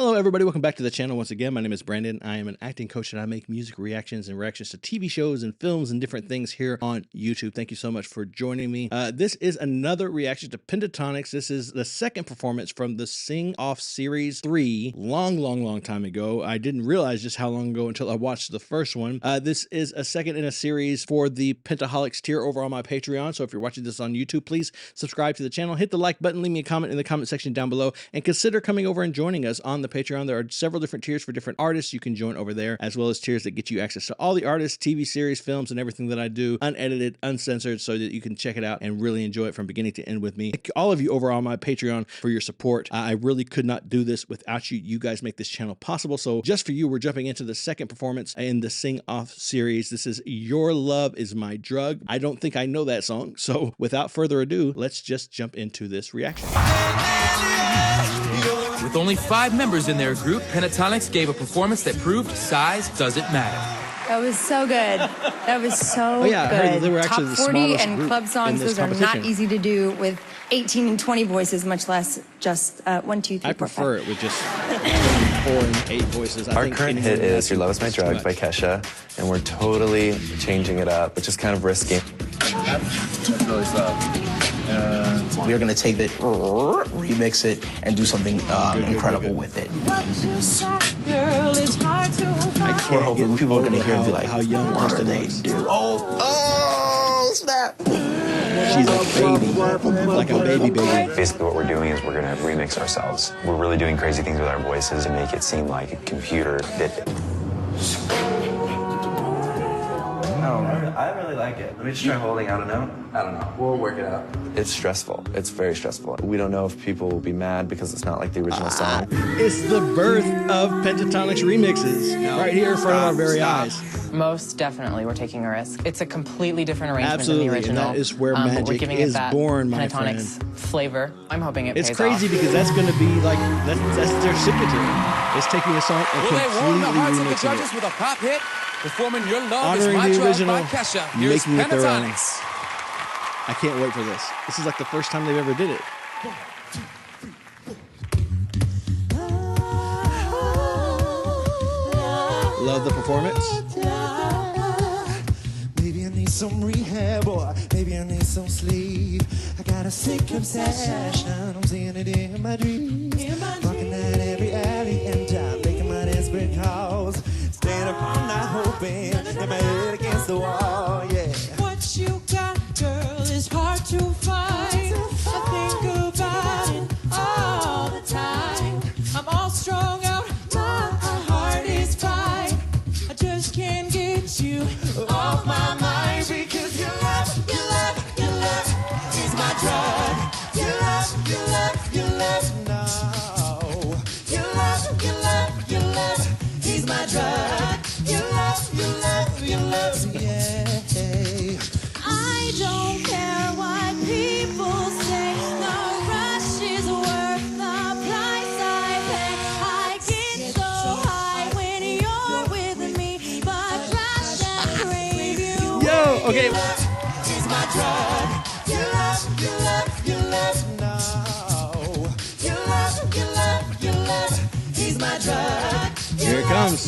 Hello everybody, welcome back to the channel once again. My name is Brandon. I am an acting coach and I make music reactions and reactions to TV shows and films and different things here on YouTube. Thank you so much for joining me. This is another reaction to Pentatonix. This is the second performance from the Sing Off Series 3, long time ago. I didn't realize just how long ago until I watched the first one. This is a second in a series for the Pentatonix tier over on my Patreon. So if you're watching this on YouTube, please subscribe to the channel, hit the like button, leave me a comment in the comment section down below, and consider coming over and joining us on the Patreon. There are several different tiers for different artists you can join over there, as well as tiers that get you access to all the artists, TV series, films, and everything that I do, unedited, uncensored, so that you can check it out and really enjoy it from beginning to end with me. Thank all of you over on my Patreon for your support. I really could not do this without you. You guys make this channel possible. So just for you, we're jumping into the second performance in the Sing Off series. This is Your Love Is My Drug. I don't think I know that song. So without further ado, let's just jump into this reaction. With only 5 members in their group, Pentatonix gave a performance that proved size doesn't matter. That was so good. That was so I heard that they were actually Top the 40 smallest and group club in songs, this those are not competition. easy to do with 18 and 20 voices, much less just 1, 2, 3, I 4, prefer 5. it with just 4 and 8 voices. Our current hit is Your Love Is My Drug by Kesha, and we're totally changing it up, which is kind of risky. Really slow. We're going to take it, remix it, and do something incredible with it. We're hoping people are going to hear and be like, how young what are Kirstin they was. do? Oh, snap. She's a baby, like a baby. Basically what we're doing is we're going to remix ourselves. We're really doing crazy things with our voices and make it seem like a computer did it. I really like it. Let me just try holding out a note. I don't know. We'll work it out. It's stressful. It's very stressful. We don't know if people will be mad because it's not like the original song. It's the birth of Pentatonix remixes right here in front of our very eyes. Most definitely, we're taking a risk. It's a completely different arrangement Absolutely, than the original. and that is where but we're magic giving is it that born, my Pentatonix friend. flavor. I'm hoping it It's pays crazy off. because that's going to be like, that's their signature. It's taking a song and Will they warm the completely hearts of the remixing judges it. with a pop hit? Performing Your Love Is Honoring My the Drug original, by Kesha. Here's making it their own. Pentatonix. I can't wait for this. This is like the first time they've ever did it. Love the performance. Maybe I need some rehab, or maybe I need some sleep. I got a sick obsession, I'm seeing it in my dreams. Walking down every alley and time, making my desperate calls. Staying up all night hoping, and my head against the wall, yeah. What you got, girl, is hard to find. I think about it all the time. I'm all strung out, my heart is fine. I just can't get you off my mind. Because your love, your love, your love is my drug. Your love, your love, your love, no. Your love, your love, your love is my drug. Your love, your love, your love, yeah. I don't care what people say. The rush is worth the price I pay. I get so high when you're with me, but rush and crave you. Yo, okay. Is my drug. Your love, your love, your love, no. Your love, your love, your love is my drug. Here it comes.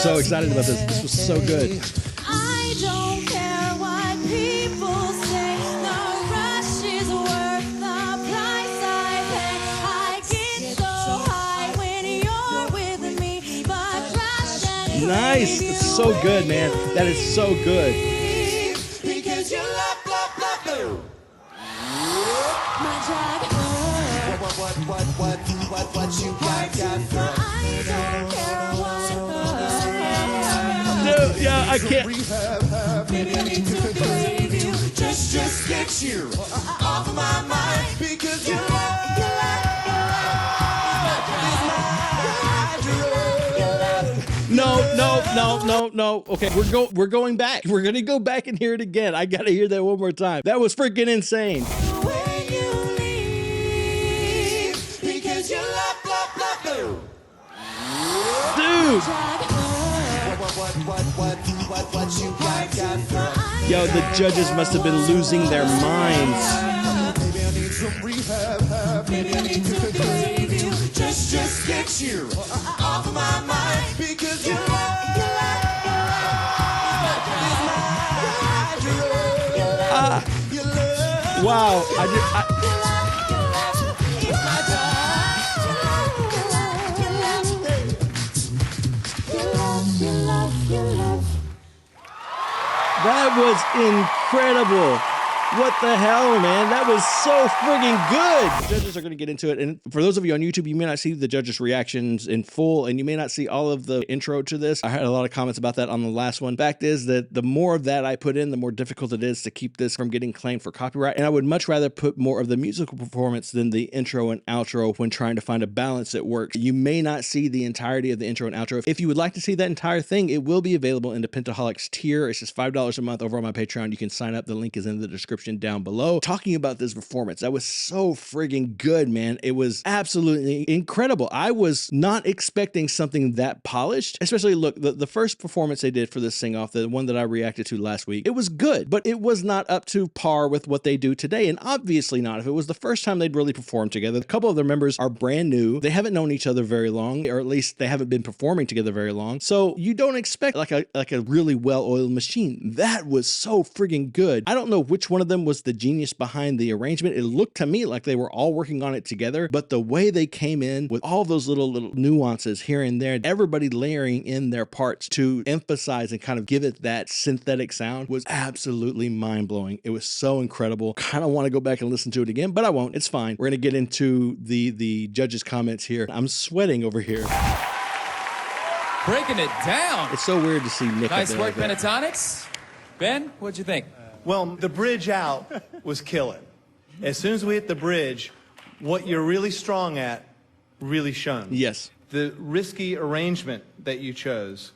So excited about this. This was so good. I don't care what people say. The rush is worth the price I pay. I get so high when you're with me, but rush and Nice. It's so good, man. That is so good. Because you love, love, love, love. my drug. What you got, girl? I don't care what. Dude, yeah, I can't. Maybe I need to crave you. Just get you off of my mind. Because you love, you love, No. Okay, we're going back. We're gonna go back and hear it again. I gotta hear that one more time. That was freaking insane. when you leave. Because you love, love, love, love. Dude. What you got, girl? Yo, the judges must have been losing their minds. Maybe I need some rehab. Maybe I need to crave you. Just get get you off of my mind because your love is my drug. Your love. Wow. That was incredible. What the hell, man? That was so friggin' good. The judges are going to get into it. And for those of you on YouTube, you may not see the judges' reactions in full, and you may not see all of the intro to this. I had a lot of comments about that on the last one. Fact is that the more of that I put in, the more difficult it is to keep this from getting claimed for copyright. And I would much rather put more of the musical performance than the intro and outro when trying to find a balance that works. You may not see the entirety of the intro and outro. If you would like to see that entire thing, it will be available in the Pentatonix tier. It's just $5 a month over on my Patreon. You can sign up. The link is in the description down below. Talking about this performance, that was so friggin' good, man. It was absolutely incredible. I was not expecting something that polished, especially look, the first performance they did for this sing-off, the one that I reacted to last week, it was good, but it was not up to par with what they do today, and obviously not if it was the first time they'd really performed together. A couple of their members are brand new. They haven't known each other very long, or at least they haven't been performing together very long, so you don't expect like a really well-oiled machine. That was so friggin' good. I don't know which one of them was the genius behind the arrangement. It looked to me like they were all working on it together, but the way they came in with all those little nuances here and there, everybody layering in their parts to emphasize and kind of give it that synthetic sound was absolutely mind-blowing. It was so incredible. Kind of want to go back and listen to it again, but I won't. It's fine. We're going to get into the judges' comments here. I'm sweating over here. Breaking it down. It's so weird to see Nick. Nice work, Pentatonix. Ben, what'd you think? Well, the bridge out was killing. As soon as we hit the bridge, what you're really strong at really shone. Yes. The risky arrangement that you chose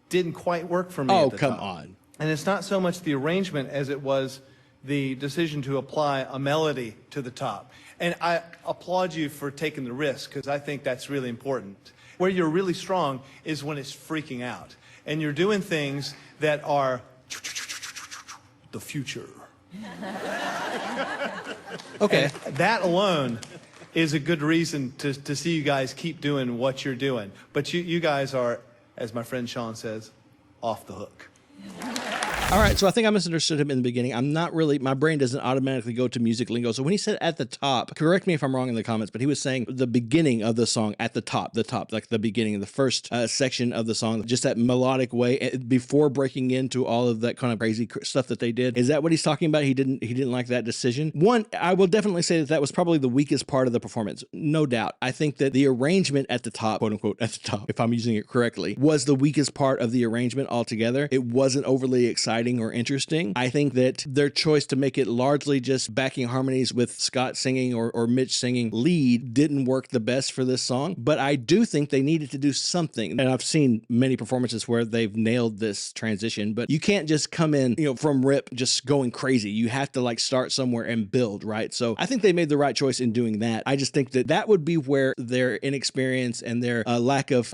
didn't quite work for me. Oh, at the come top. on. And it's not so much the arrangement as it was the decision to apply a melody to the top. And I applaud you for taking the risk because I think that's really important. Where you're really strong is when it's freaking out. And you're doing things that are the future. Okay. And that alone is a good reason to see you guys keep doing what you're doing. But you guys are, as my friend Sean says, off the hook. All right, so I think I misunderstood him in the beginning. I'm not really, my brain doesn't automatically go to music lingo. So when he said at the top, correct me if I'm wrong in the comments, but he was saying the beginning of the song at the top, like the beginning, the first section of the song, just that melodic way before breaking into all of that kind of crazy stuff that they did. Is that what he's talking about? He didn't like that decision. One, I will definitely say that was probably the weakest part of the performance. No doubt. I think that the arrangement at the top, quote unquote, at the top, if I'm using it correctly, was the weakest part of the arrangement altogether. It wasn't overly exciting or interesting. I think that their choice to make it largely just backing harmonies with Scott singing or Mitch singing lead didn't work the best for this song, but I do think they needed to do something. And I've seen many performances where they've nailed this transition, but you can't just come in, from rip just going crazy. You have to like start somewhere and build, right? So I think they made the right choice in doing that. I just think that would be where their inexperience and their lack of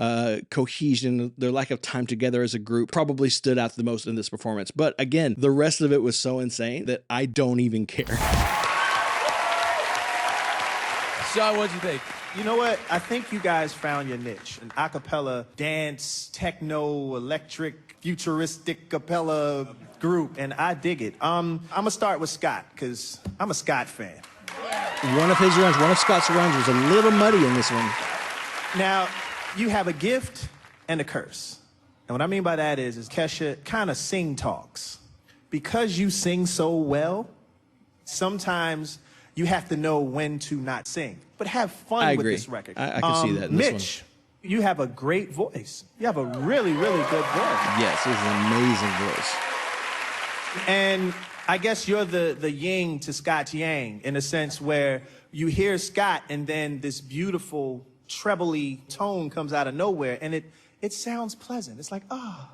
cohesion, their lack of time together as a group probably stood out the most in this performance. But again, the rest of it was so insane that I don't even care. Sean, what'd you think? You know what? I think you guys found your niche. An a cappella, dance, techno, electric, futuristic cappella group, and I dig it. I'm gonna start with Scott, because I'm a Scott fan. One of Scott's runs was a little muddy in this one. Now, you have a gift and a curse. And what I mean by that is Kesha kind of sing talks. Because you sing so well, sometimes you have to know when to not sing. But have fun with this record. I can see that in Mitch, this one. You have a great voice. You have a really, really good voice. Yes, it's an amazing voice. And I guess you're the yin to Scott's yang, in a sense where you hear Scott and then this beautiful trebly tone comes out of nowhere, and it sounds pleasant. It's like, oh,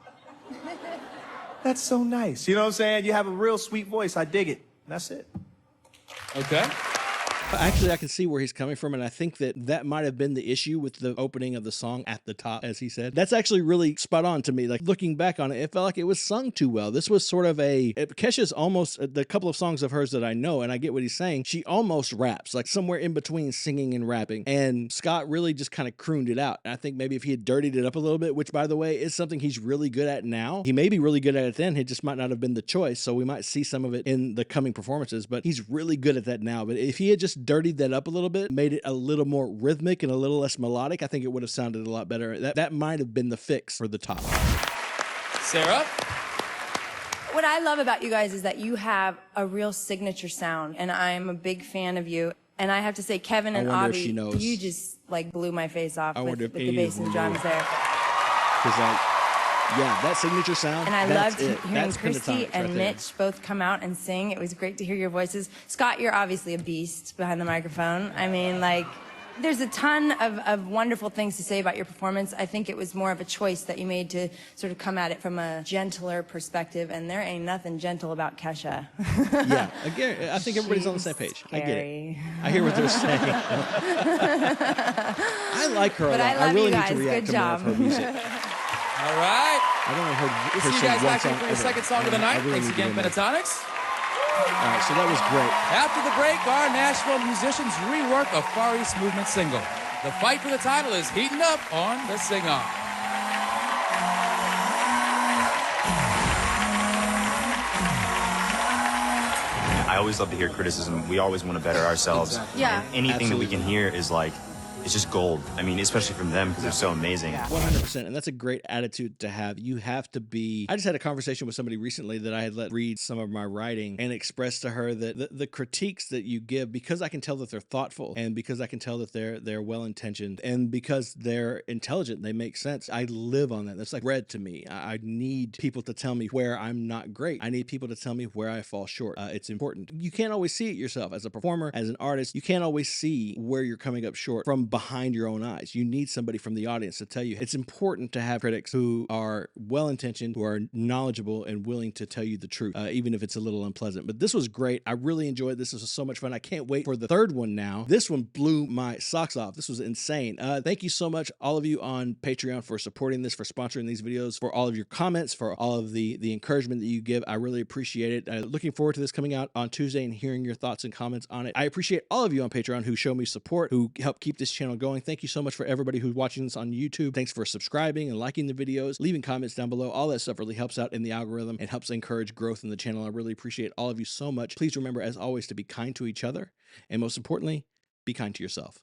that's so nice. You know what I'm saying? You have a real sweet voice. I dig it. That's it. Okay. Actually, I can see where he's coming from, and I think that might have been the issue with the opening of the song at the top, as he said. That's actually really spot on to me. Like, looking back on it, it felt like it was sung too well. This was sort of Kesha's almost, the couple of songs of hers that I know, and I get what he's saying, she almost raps, like somewhere in between singing and rapping, and Scott really just kind of crooned it out. And I think maybe if he had dirtied it up a little bit, which, by the way, is something he's really good at now, he may be really good at it then, it just might not have been the choice, so we might see some of it in the coming performances, but he's really good at that now. But if he had just dirtied that up a little bit, made it a little more rhythmic and a little less melodic, I think it would have sounded a lot better. That might have been the fix for the top. Sarah? What I love about you guys is that you have a real signature sound, and I'm a big fan of you. And I have to say, Kevin and Avi, you just like blew my face off with the bass and drums there. Because yeah, that signature sound. And I loved hearing Kirstin and Mitch both come out and sing. It was great to hear your voices. Scott, you're obviously a beast behind the microphone. I mean, like, there's a ton of wonderful things to say about your performance. I think it was more of a choice that you made to sort of come at it from a gentler perspective, and there ain't nothing gentle about Kesha. Yeah, again, I think everybody's on the same page. I get it. I hear what they're saying. I like her a lot. I really need to react to more of her music. All right. I don't know her. We'll see you guys back here for your second song of the night. Thanks again, Pentatonix. All right, so that was great. After the break, our Nashville musicians rework a Far East Movement single. The fight for the title is heating up on the Sing On. I always love to hear criticism. We always want to better ourselves. Yeah. Anything that we can hear is like, it's just gold. I mean, especially from them because they're so amazing. 100%. And that's a great attitude to have. You have to be. I just had a conversation with somebody recently that I had let read some of my writing and expressed to her that the critiques that you give, because I can tell that they're thoughtful and because I can tell that they're well-intentioned and because they're intelligent, they make sense. I live on that. That's like bread to me. I need people to tell me where I'm not great. I need people to tell me where I fall short. It's important. You can't always see it yourself as a performer, as an artist. You can't always see where you're coming up short from behind your own eyes. You need somebody from the audience to tell you. It's important to have critics who are well-intentioned, who are knowledgeable and willing to tell you the truth, even if it's a little unpleasant. But this was great. I really enjoyed this. This was so much fun. I can't wait for the third one now. This one blew my socks off. This was insane. Thank you so much, all of you on Patreon, for supporting this, for sponsoring these videos, for all of your comments, for all of the encouragement that you give. I really appreciate it. Looking forward to this coming out on Tuesday and hearing your thoughts and comments on it. I appreciate all of you on Patreon who show me support, who help keep this channel going. Thank you so much for everybody who's watching this on YouTube. Thanks for subscribing and liking the videos, leaving comments down below. All that stuff really helps out in the algorithm and helps encourage growth in the channel. I really appreciate all of you so much. Please remember, as always, to be kind to each other, and most importantly, be kind to yourself.